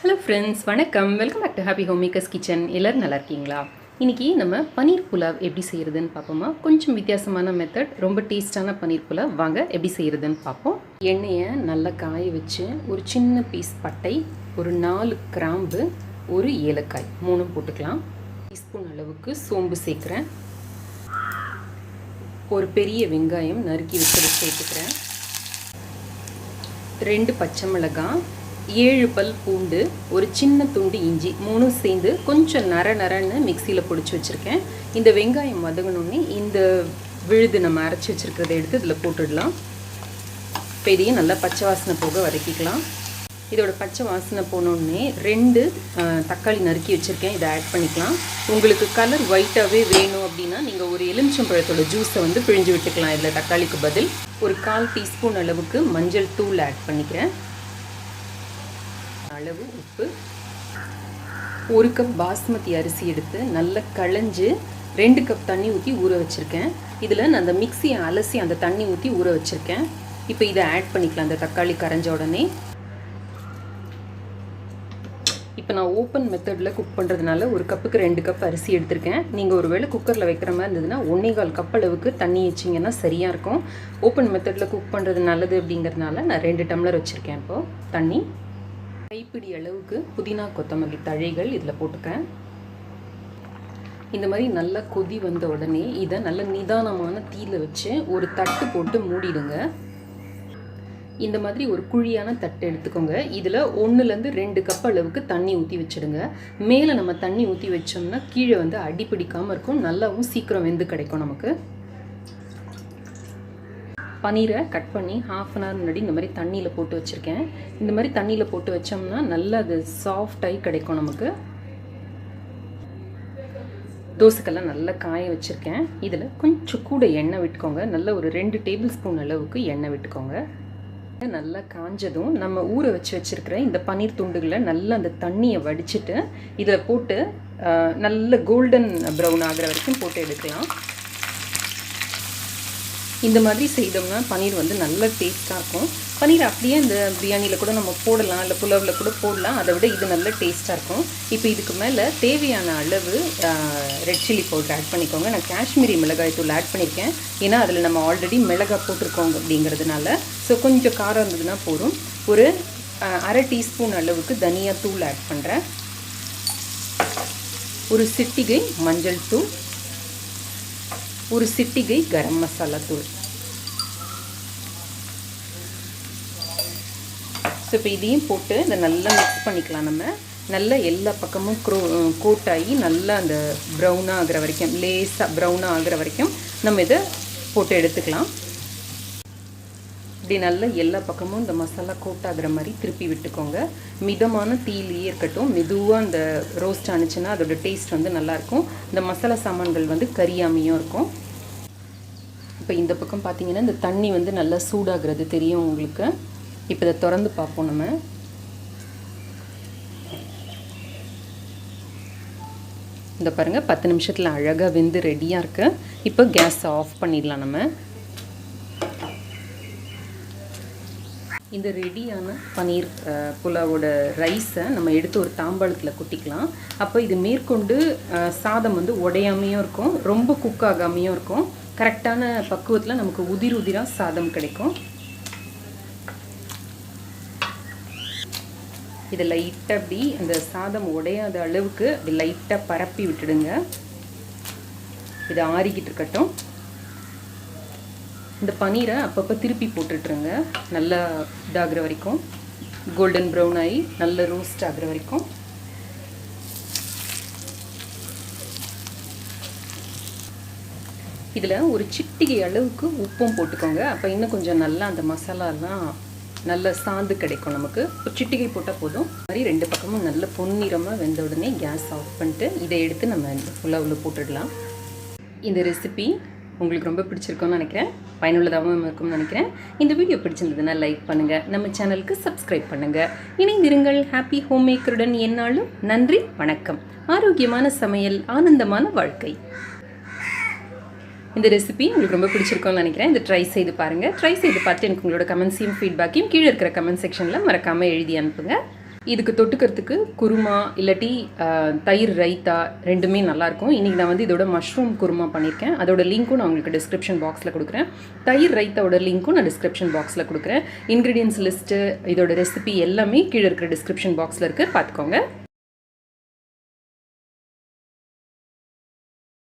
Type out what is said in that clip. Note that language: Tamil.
ஹலோ ஃப்ரெண்ட்ஸ், வணக்கம். Welcome back to happy home makers kitchen. எல்லோரும் நல்லா இருக்கீங்களா? இன்றைக்கி நம்ம பன்னீர் புலாவ் எப்படி செய்கிறதுன்னு பார்ப்போமா? கொஞ்சம் வித்தியாசமான மெத்தட், ரொம்ப டேஸ்டான பன்னீர் புலாவ். வாங்க எப்படி செய்கிறதுன்னு பார்ப்போம். எண்ணெயை நல்லா காய வச்சு ஒரு சின்ன பீஸ் பட்டை, ஒரு 4 கிராம்பு, ஒரு ஏலக்காய் 3 போட்டுக்கலாம். டீஸ்பூன் அளவுக்கு சோம்பு சேர்க்குறேன். ஒரு பெரிய வெங்காயம் நறுக்கி வச்சதை சேர்த்துக்கிறேன். 2 பச்சை மிளகாய், 7 பல் பூண்டு, ஒரு சின்ன துண்டு இஞ்சி 3 சேர்ந்து கொஞ்சம் நரன்னு மிக்சியில் பிடிச்சி வச்சுருக்கேன். இந்த வெங்காயம் வதங்கணுன்னே இந்த விழுது நம்ம அரைச்சி வச்சுருக்கிறத எடுத்து இதில் போட்டுடலாம். பெரிய நல்லா பச்சை வாசனை போக வதக்கிக்கலாம். இதோட பச்சை வாசனை போனோடனே 2 தக்காளி நறுக்கி வச்சுருக்கேன், இதை ஆட் பண்ணிக்கலாம். உங்களுக்கு கலர் ஒயிட்டாகவே வேணும் அப்படின்னா நீங்கள் ஒரு எலுமிச்சம்பழத்தோட ஜூஸை பிழிஞ்சு விட்டுக்கலாம். இதில் தக்காளிக்கு பதில் ஒரு 1/4 டீஸ்பூன் அளவுக்கு மஞ்சள் தூள் ஆட் பண்ணிக்கிறேன். அளவு உப்பு, 1 கப் பாஸ்மதி அரிசி எடுத்து நல்லா களைஞ்சு 2 கப் தண்ணி ஊற்றி ஊற வச்சுருக்கேன். இதில் நான் அந்த மிக்சியை அலசி அந்த தண்ணி ஊற்றி ஊற வச்சுருக்கேன். இப்போ இதை ஆட் பண்ணிக்கலாம். அந்த தக்காளி கரைஞ்ச உடனே இப்போ நான் ஓப்பன் மெத்தடில் குக் பண்ணுறதுனால 1 கப்புக்கு 2 கப் அரிசி எடுத்திருக்கேன். நீங்கள் ஒரு வேளை குக்கரில் வைக்கிற மாதிரி இருந்ததுன்னா 1/4 கப் அளவுக்கு தண்ணி வச்சிங்கன்னா சரியாக இருக்கும். ஓப்பன் மெத்தடில் குக் பண்ணுறது நல்லது அப்படிங்கிறதுனால நான் 2 டம்ளர் வச்சுருக்கேன். இப்போது தண்ணி, கைப்பிடி அளவுக்கு புதினா கொத்தமல்லி தழைகள் இதில் போட்டுக்கிறேன். இந்த மாதிரி நல்லா கொதி வந்த உடனே இதை நல்ல நிதானமான தீயில் வச்சு ஒரு தட்டு போட்டு மூடிடுங்க. இந்த மாதிரி ஒரு குழியான தட்டு எடுத்துக்கோங்க. இதில் 1லேருந்து 2 கப் அளவுக்கு தண்ணி ஊற்றி வச்சுடுங்க. மேலே நம்ம தண்ணி ஊற்றி வச்சோம்னா கீழே அடி பிடிக்காமல் இருக்கும், நல்லாவும் சீக்கிரம் வெந்து கிடைக்கும் நமக்கு. பன்னீரை கட் பண்ணி 1/2 அன் ஹவர் முன்னாடி இந்த மாதிரி தண்ணியில் போட்டு வச்சுருக்கேன். இந்த மாதிரி தண்ணியில் போட்டு வச்சோம்னா நல்லா அது சாஃப்டாகி கிடைக்கும் நமக்கு. தோசைக்கெல்லாம் நல்லா காய வச்சுருக்கேன். இதில் கொஞ்சம் கூட எண்ணெய் விட்டுக்கோங்க. நல்லா ஒரு 2 டேபிள் ஸ்பூன் அளவுக்கு எண்ணெய் விட்டுக்கோங்க. நல்லா காஞ்சதும் நம்ம ஊற வச்சுருக்கிற இந்த பன்னீர் துண்டுகளை நல்லா அந்த தண்ணியை வடிச்சிட்டு இதில் போட்டு நல்ல கோல்டன் ப்ரௌன் ஆகிற வரைக்கும் போட்டு எடுக்கலாம். இந்த மாதிரி செய்தோம்னா பன்னீர் நல்ல டேஸ்ட்டாக இருக்கும். பன்னீர் அப்படியே இந்த பிரியாணியில் கூட நம்ம போடலாம், இல்லை புலாவில் கூட போடலாம். அதை விட இது நல்ல டேஸ்ட்டாக இருக்கும். இப்போ இதுக்கு மேலே தேவையான அளவு ரெட் சில்லி பவுடர் ஆட் பண்ணிக்கோங்க. நான் காஷ்மீரி மிளகாய் தூள் ஆட் பண்ணியிருக்கேன். ஏன்னா அதில் நம்ம ஆல்ரெடி மிளகாய் போட்டிருக்கோங்க அப்படிங்கிறதுனால. ஸோ கொஞ்சம் காரம் இருந்ததுன்னா போதும். ஒரு 1/2 டீஸ்பூன் அளவுக்கு தனியா தூள் ஆட் பண்ணுறேன். ஒரு சிட்டிகை மஞ்சள் தூள், ஒரு சிட்டிகை கரம் மசாலா தூள். ஸோ இப்போ இதையும் போட்டு இதை நல்லா மிக்ஸ் பண்ணிக்கலாம். நம்ம நல்லா எல்லா பக்கமும் கோட் ஆகி நல்லா அந்த ப்ரௌனாக ஆகிற வரைக்கும், லேஸாக ப்ரௌனாக ஆகிற வரைக்கும் நம்ம இதை போட்டு எடுத்துக்கலாம். இப்படி நல்லா எல்லா பக்கமும் இந்த மசாலா கோட் ஆகிற மாதிரி திருப்பி விட்டுக்கோங்க. மிதமான தீயிலேயே இருக்கட்டும். மெதுவாக அந்த ரோஸ்ட் ஆனிச்சுன்னா அதோட டேஸ்ட் நல்லாயிருக்கும். இந்த மசாலா சாமான்கள் கரியாமையும் இருக்கும். இப்போ இந்த பக்கம் பார்த்தீங்கன்னா இந்த தண்ணி நல்லா சூடாகிறது தெரியும் உங்களுக்கு. இப்போ இதை திறந்து பார்ப்போம். நம்ம இந்த பாருங்கள், 10 நிமிஷத்தில் அழகாக வெந்து ரெடியாக இருக்குது. இப்போ கேஸை ஆஃப் பண்ணிடலாம். நம்ம இந்த ரெடியான பன்னீர் புலாவோட ரைஸை நம்ம எடுத்து ஒரு தாம்பாளத்தில் கொட்டிக்கலாம். அப்போ இது மேற்கொண்டு சாதம் உடையாமையும் இருக்கும், ரொம்ப குக் ஆகாமையும் இருக்கும். கரெக்டான பக்குவத்தில் நமக்கு உதிராக சாதம் கிடைக்கும். இதை லைட்டாக அப்படி அந்த சாதம் உடையாத அளவுக்கு அப்படி லைட்டாக பரப்பி விட்டுடுங்க. இதை ஆறிக்கிட்டு இருக்கட்டும். இந்த பன்னீரை அப்பப்போ திருப்பி போட்டுட்ருங்க. நல்லா இதாகிற வரைக்கும், கோல்டன் ப்ரௌன் ஆகி நல்ல ரோஸ்ட் ஆகிற வரைக்கும். இதில் ஒரு சிட்டிகை அளவுக்கு உப்பும் போட்டுக்கோங்க. அப்போ இன்னும் கொஞ்சம் நல்லா அந்த மசாலாலாம் நல்ல சாந்து கிடைக்கும் நமக்கு. ஒரு சிட்டிகை போட்டால் போதும். மாதிரி 2 பக்கமும் நல்ல பொன்னிறமாக வெந்த உடனே கேஸ் ஆஃப் பண்ணிட்டு இதை எடுத்து நம்ம இந்த புலாவில் போட்டுடலாம். இந்த ரெசிபி உங்களுக்கு ரொம்ப பிடிச்சிருக்கும்னு நினைக்கிறேன், பயனுள்ளதாகவும் இருக்கும்னு நினைக்கிறேன். இந்த வீடியோ பிடிச்சிருந்ததுன்னா லைக் பண்ணுங்கள், நம்ம சேனலுக்கு சப்ஸ்கிரைப் பண்ணுங்கள். இணைந்திருங்கள் ஹாப்பி ஹோம் மேக்கருடன். என்னாலும் நன்றி, வணக்கம். ஆரோக்கியமான சமையல், ஆனந்தமான வாழ்க்கை. இந்த ரெசிபி உங்களுக்கு ரொம்ப பிடிச்சிருக்கும்னு நினைக்கிறேன். இதை ட்ரை செய்து பாருங்கள். ட்ரை செய்து பார்த்து எனக்கு உங்களோட கமெண்ட்ஸையும் ஃபீட்பேக்கையும் கீழே இருக்கிற கமெண்ட் செக்ஷனில் மறக்காமல் எழுதி அனுப்புங்க. இதுக்கு தொட்டுக்கிறதுக்கு குருமா இல்லாட்டி தயிர் ரைத்தா ரெண்டுமே நல்லாயிருக்கும். இன்றைக்கி நான் வந்து இதோட மஷ்ரூம் குருமா பண்ணியிருக்கேன். அதோட லிங்க்கும் நான் உங்களுக்கு டிஸ்கிரிப்ஷன் பாக்ஸில் கொடுக்குறேன். தயிர் ரைத்தாவோட லிங்க்கும் நான் டிஸ்கிரிப்ஷன் பாக்ஸில் கொடுக்குறேன். இன்க்ரீடியன்ஸ் லிஸ்ட்டு இதோட ரெசிபி எல்லாமே கீழே இருக்கிற டிஸ்கிரிப்ஷன் பாக்ஸில் இருக்குது, பார்த்துக்கோங்க.